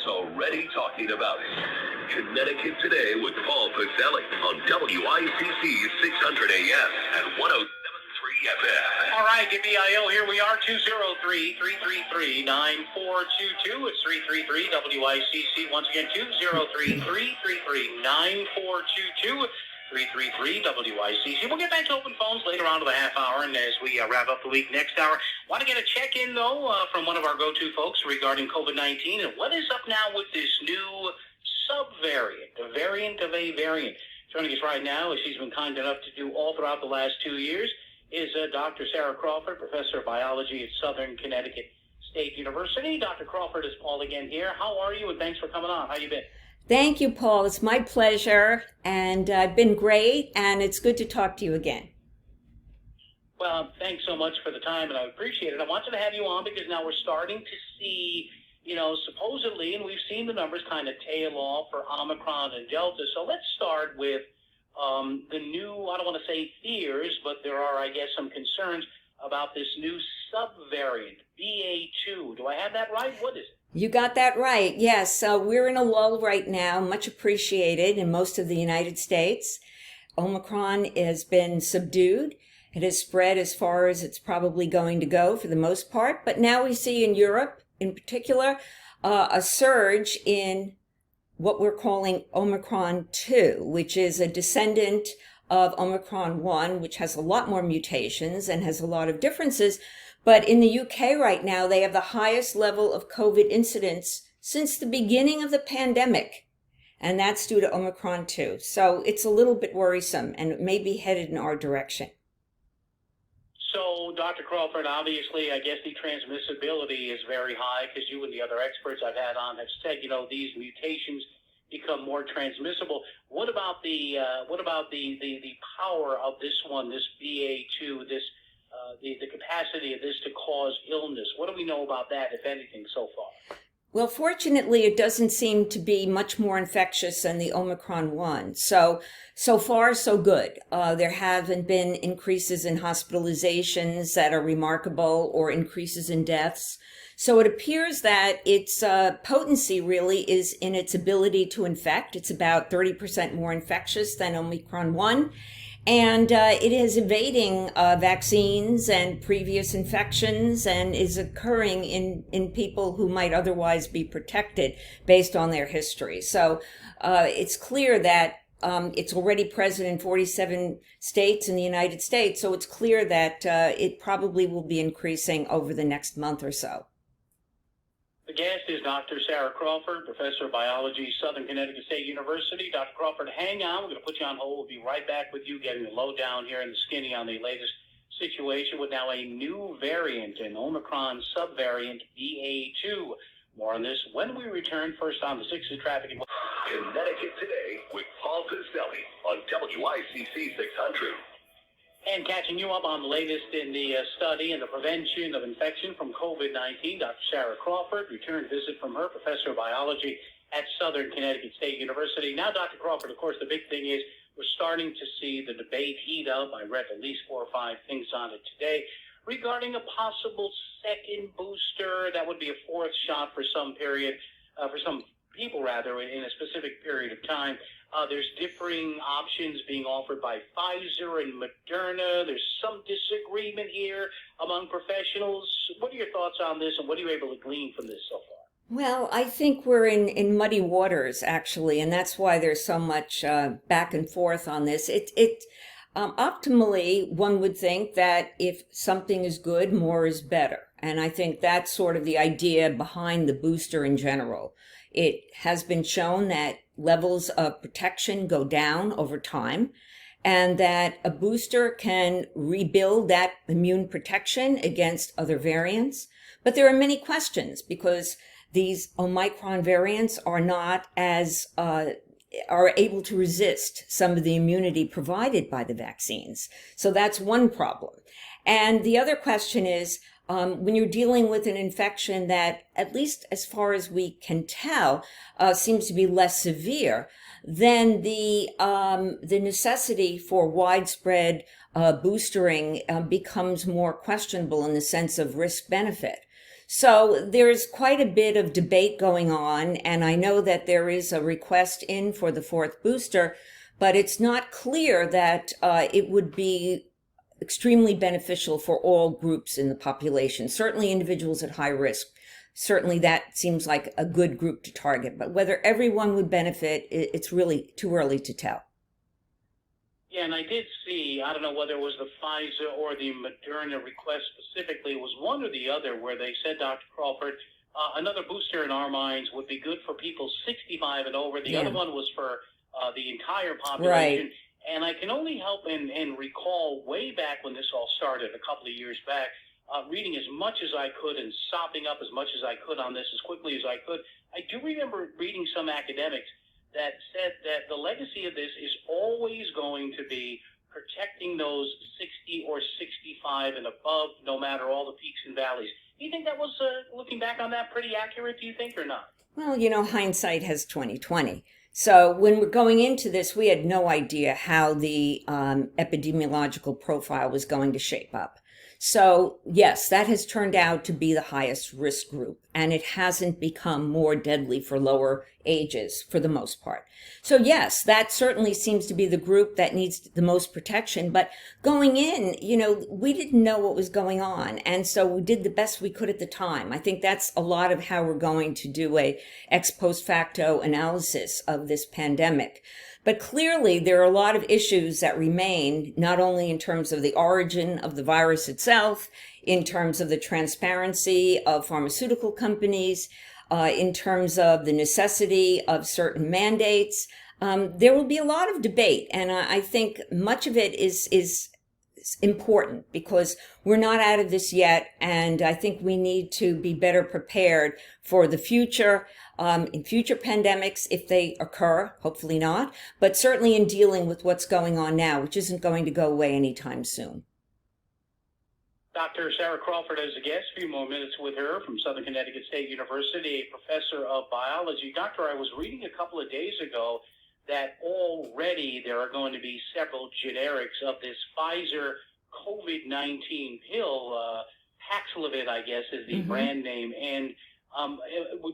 world's already talking about it. Connecticut Today with Paul Pacelli on WICC 600 AM and 107.3 FM. All right, WBIL, here we are, 203-333-9422. It's 333-WICC. Once again, 203-333-9422. 333-WICC. We'll get back to open phones later on to the half hour, and as we wrap up the week next hour, want to get a check-in, though, from one of our go-to folks regarding COVID-19, and what is up now with this new sub-variant, a variant of a variant. Joining us right now, as she's been kind enough to do all throughout the last 2 years, is Dr. Sarah Crawford, Professor of Biology at Southern Connecticut State University. Dr. Crawford, is Paul again here. How are you, and thanks for coming on. How you been? Thank you, Paul. It's my pleasure, and I've been great, and it's good to talk to you again. Well, thanks so much for the time, and I appreciate it. I wanted to have you on because now we're starting to see, supposedly, and we've seen the numbers kind of tail off for Omicron and Delta. So let's start with the new, I don't want to say fears, but there are, I guess, some concerns about this new subvariant, BA2. Do I have that right? What is it? You got that right. Yes, we're in a lull right now, much appreciated in most of the United States. Omicron has been subdued. It has spread as far as it's probably going to go for the most part. But now we see in Europe, in particular, a surge in what we're calling Omicron 2, which is a descendant of Omicron 1, which has a lot more mutations and has a lot of differences. But in the UK right now, they have the highest level of COVID incidence since the beginning of the pandemic. And that's due to Omicron 2. So it's a little bit worrisome, and it may be headed in our direction. So, Dr. Crawford, obviously, I guess the transmissibility is very high because you and the other experts I've had on have said, these mutations become more transmissible. What about the power of this one, this BA2, this the capacity of this to cause illness? What do we know about that, if anything, so far? Well, fortunately, it doesn't seem to be much more infectious than the Omicron 1. So far, so good. There haven't been increases in hospitalizations that are remarkable or increases in deaths. So it appears that its potency really is in its ability to infect. It's about 30% more infectious than Omicron 1. And it is evading vaccines and previous infections and is occurring in people who might otherwise be protected based on their history. So it's clear that it's already present in 47 states in the United States. So it's clear that it probably will be increasing over the next month or so. The guest is Dr. Sarah Crawford, Professor of Biology, Southern Connecticut State University. Dr. Crawford, hang on. We're going to put you on hold. We'll be right back with you, getting the lowdown here in the skinny on the latest situation with now a new variant, an Omicron subvariant, BA2. More on this when we return, first on the 6 of Traffic. Connecticut Today with Paul Pacelli on WICC 600. And catching you up on the latest in the study and the prevention of infection from COVID-19, Dr. Sarah Crawford, return visit from her, Professor of Biology at Southern Connecticut State University. Now, Dr. Crawford, of course, the big thing is we're starting to see the debate heat up. I read at least 4 or 5 things on it today regarding a possible second booster. That would be a 4th shot for some period, for some people, rather, in a specific period of time. There's differing options being offered by Pfizer and Moderna. There's some disagreement here among professionals. What are your thoughts on this, and what are you able to glean from this so far? Well, I think we're in muddy waters, actually, and that's why there's so much back and forth on this. Optimally, one would think that if something is good, more is better. And I think that's sort of the idea behind the booster in general. It has been shown that levels of protection go down over time, and that a booster can rebuild that immune protection against other variants. But there are many questions because these Omicron variants are not as are able to resist some of the immunity provided by the vaccines. So that's one problem. And the other question is, when you're dealing with an infection that, at least as far as we can tell, seems to be less severe, then the necessity for widespread boostering becomes more questionable in the sense of risk-benefit. So there's quite a bit of debate going on, and I know that there is a request in for the fourth booster, but it's not clear that it would be extremely beneficial for all groups in the population, certainly individuals at high risk. Certainly that seems like a good group to target, but whether everyone would benefit, it's really too early to tell. Yeah, and I did see, I don't know whether it was the Pfizer or the Moderna request specifically, it was one or the other, where they said, Dr. Crawford, another booster in our minds would be good for people 65 and over. The other one was for the entire population. Right. And I can only help and recall way back when this all started, a couple of years back, reading as much as I could and sopping up as much as I could on this as quickly as I could. I do remember reading some academics that said that the legacy of this is always going to be protecting those 60 or 65 and above, no matter all the peaks and valleys. Do you think that was, looking back on that, pretty accurate, do you think, or not? Well, hindsight has 20/20. So when we're going into this, we had no idea how the epidemiological profile was going to shape up. So yes, that has turned out to be the highest risk group, and it hasn't become more deadly for lower ages for the most part. So yes, that certainly seems to be the group that needs the most protection. But going in, we didn't know what was going on. And so we did the best we could at the time. I think that's a lot of how we're going to do a ex post facto analysis of this pandemic. But clearly, there are a lot of issues that remain, not only in terms of the origin of the virus itself, in terms of the transparency of pharmaceutical companies, in terms of the necessity of certain mandates. There will be a lot of debate, and I think much of it is important because we're not out of this yet, and I think we need to be better prepared for the future, in future pandemics if they occur, hopefully not, but certainly in dealing with what's going on now, which isn't going to go away anytime soon. Dr. Sarah Crawford as a guest, a few more minutes with her from Southern Connecticut State University, a professor of biology. Doctor, I was reading a couple of days ago that already there are going to be several generics of this Pfizer COVID-19 pill. Paxlovid, I guess, is the brand name. And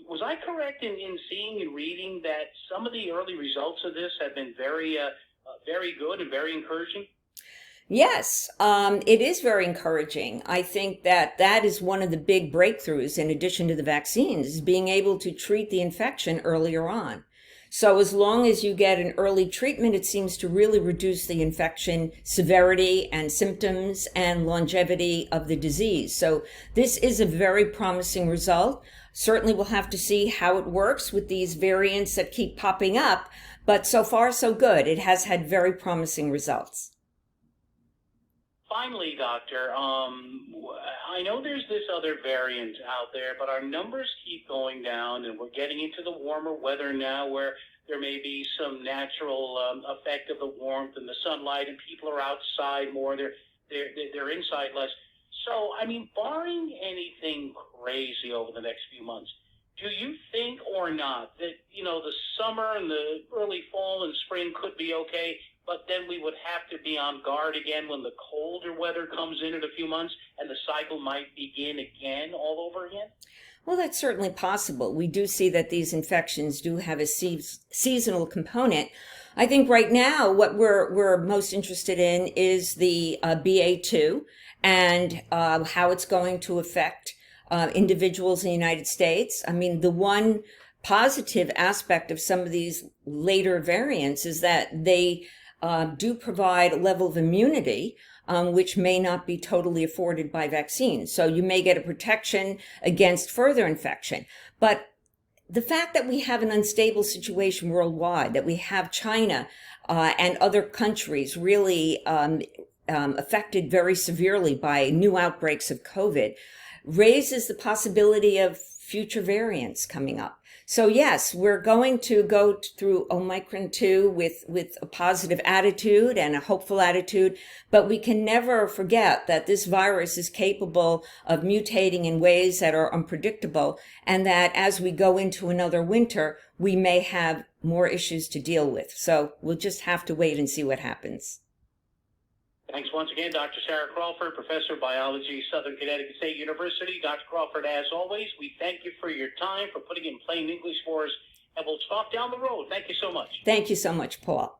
was I correct in seeing and reading that some of the early results of this have been very good and very encouraging? Yes, it is very encouraging. I think that is one of the big breakthroughs in addition to the vaccines, is being able to treat the infection earlier on. So as long as you get an early treatment, it seems to really reduce the infection severity and symptoms and longevity of the disease. So this is a very promising result. Certainly we'll have to see how it works with these variants that keep popping up, but so far so good. It has had very promising results. Finally, Doctor, I know there's this other variant out there, but our numbers keep going down, and we're getting into the warmer weather now where there may be some natural effect of the warmth and the sunlight, and people are outside more, they're inside less. So, barring anything crazy over the next few months, do you think or not that, the summer and the early fall and spring could be okay, but then we would have to be on guard again when the colder weather comes in a few months and the cycle might begin again all over again? Well, that's certainly possible. We do see that these infections do have a seasonal component. I think right now what we're most interested in is the BA2 and how it's going to affect individuals in the United States. The one positive aspect of some of these later variants is that they do provide a level of immunity which may not be totally afforded by vaccines. So you may get a protection against further infection. But the fact that we have an unstable situation worldwide, that we have China and other countries really affected very severely by new outbreaks of COVID, raises the possibility of future variants coming up. So yes, we're going to go through Omicron 2 with a positive attitude and a hopeful attitude, but we can never forget that this virus is capable of mutating in ways that are unpredictable, and that as we go into another winter, we may have more issues to deal with. So we'll just have to wait and see what happens. Thanks once again, Dr. Sarah Crawford, Professor of Biology, Southern Connecticut State University. Dr. Crawford, as always, we thank you for your time, for putting in plain English for us, and we'll talk down the road. Thank you so much. Thank you so much, Paul.